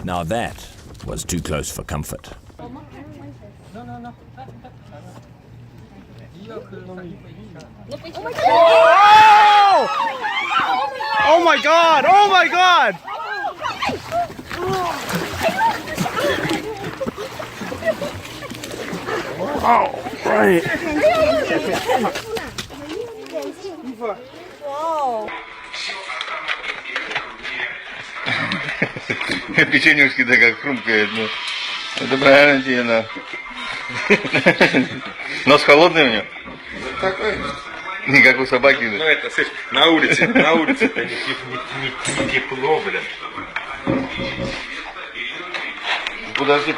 Now that was too close for comfort. Oh my god! Oh my god! Oh, right. Печенюшки-то как хрумкает, ну. Это правильно тебе, да. Нос холодный у него? Такой. Не как у собаки. Ну это, слышь, на улице-то не тепло, блин. Подожди.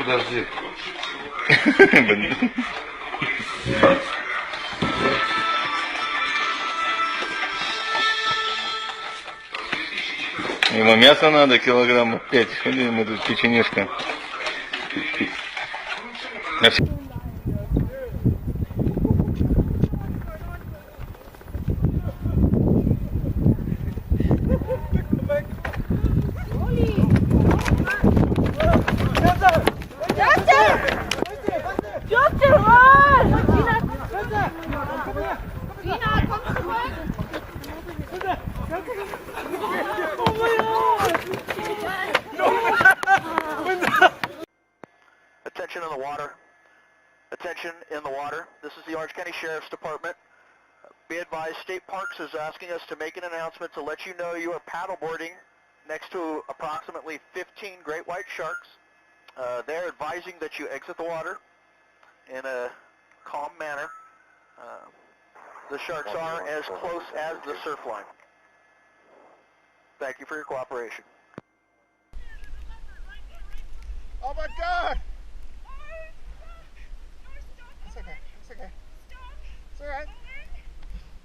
Ему мясо надо, килограммов 5. Или мы тут печенежка. Attention in the water. Attention in the water. This is the Orange County Sheriff's Department. Be advised, State Parks is asking us to make an announcement to let you know you are paddleboarding next to approximately 15 great white sharks. They're advising that you exit the water in a calm manner. The sharks are as close as the surf line. Thank you for your cooperation. Oh my god! It's okay. It's alright.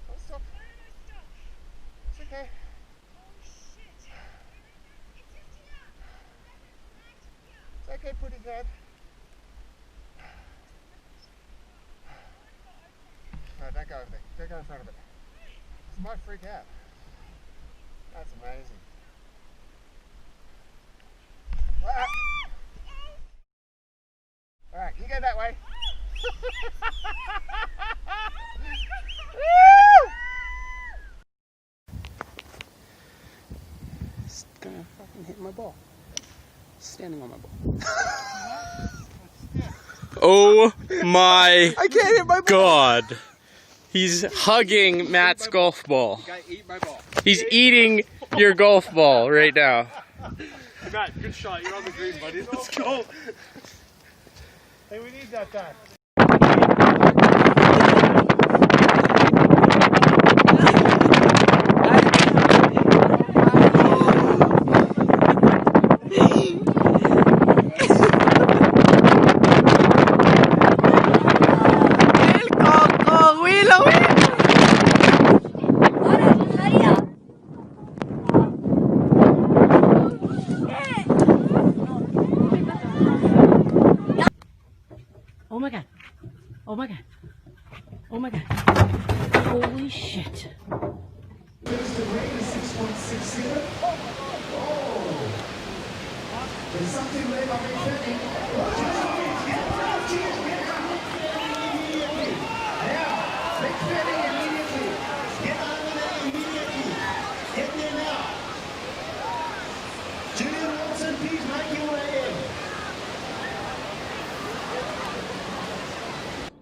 Don't stop. It's okay. It's okay, Putty Dad. No, don't go over there. Don't go in front of it. This might freak out. That's amazing. Ah. Alright, you go that way. It's gonna fucking hit my ball. Standing on my ball. Oh my I can't hit my ball. god. He's hugging Matt's golf ball. You gotta eat my ball. He's eating your golf ball right now. Matt, good shot. You're on the green, buddy. Let's go. Hey, we need that guy. Oh my god. Oh my god. Oh my god. Holy shit.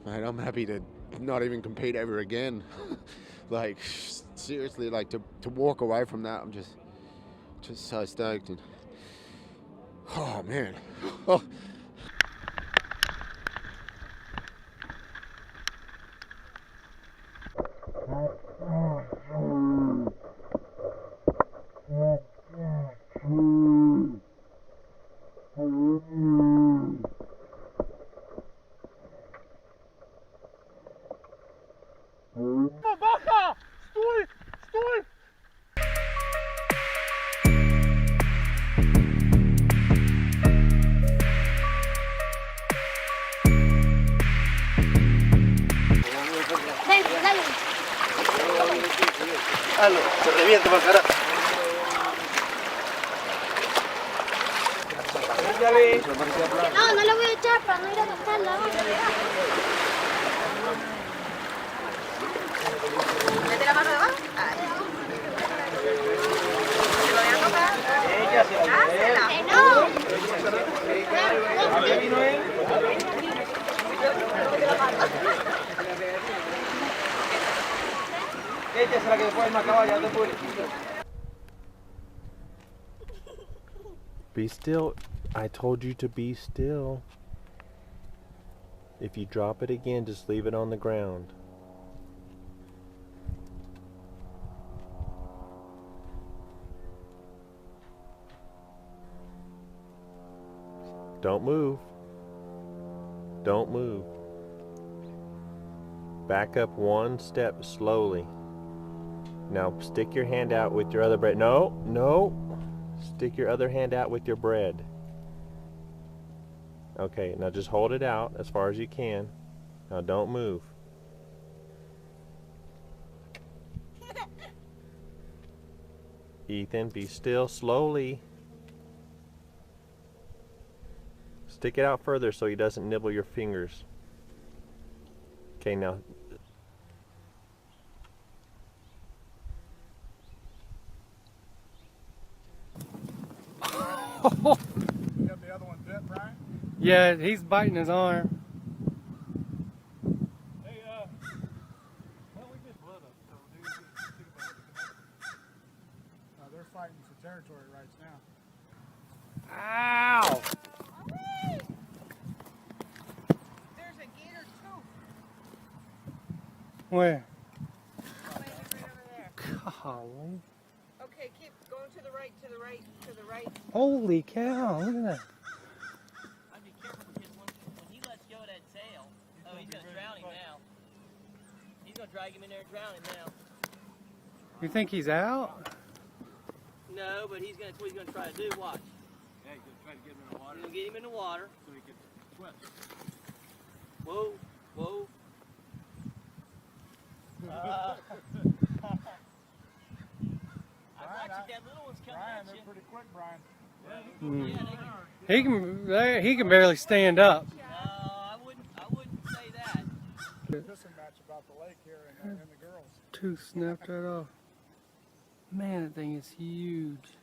Mate, I'm happy to not even compete ever again. Like, seriously, like to walk away from that, I'm just so stoked. And oh man. Oh. Se revienta para carajo. No, no le voy a echar para no ir a buscarla. ¿Mete la mano debajo? ¿Se lo voy a tocar? Ella se la lleve. ¡No! Échasela que después me acaba ya de Be still. I told you to be still. If you drop it again, just leave it on the ground. Don't move. Don't move. Back up one step slowly. Now stick your hand out with your other bread. No, no. Stick your other hand out with your bread. Okay, now just hold it out as far as you can. Now don't move. Ethan, be still slowly. Stick it out further so he doesn't nibble your fingers. Okay, now. You got the other one bit, Brian? Yeah, he's biting his arm. Hey, well, we get blood up, so dude, think about it. They're fighting for territory rights now. Ow! There's a gator tooth. Where? Right over there. Golly. Okay, keep going to the right, to the right, to the right. Holy cow, look at that. I'd be careful because when he lets go of that tail, oh, he's going to drown him now. He's going to drag him in there and drown him now. You think he's out? No, but he's going to, what he's going to try to do, watch. Yeah, he's going to try to get him in the water. He's going to get him in the water. So he can swim. Whoa, whoa. That little one's coming Brian, at they're you. pretty quick, Brian. He can barely stand up. I wouldn't say that. Pissing match about the lake here and the girls. Tooth snapped right off. Man, that thing is huge.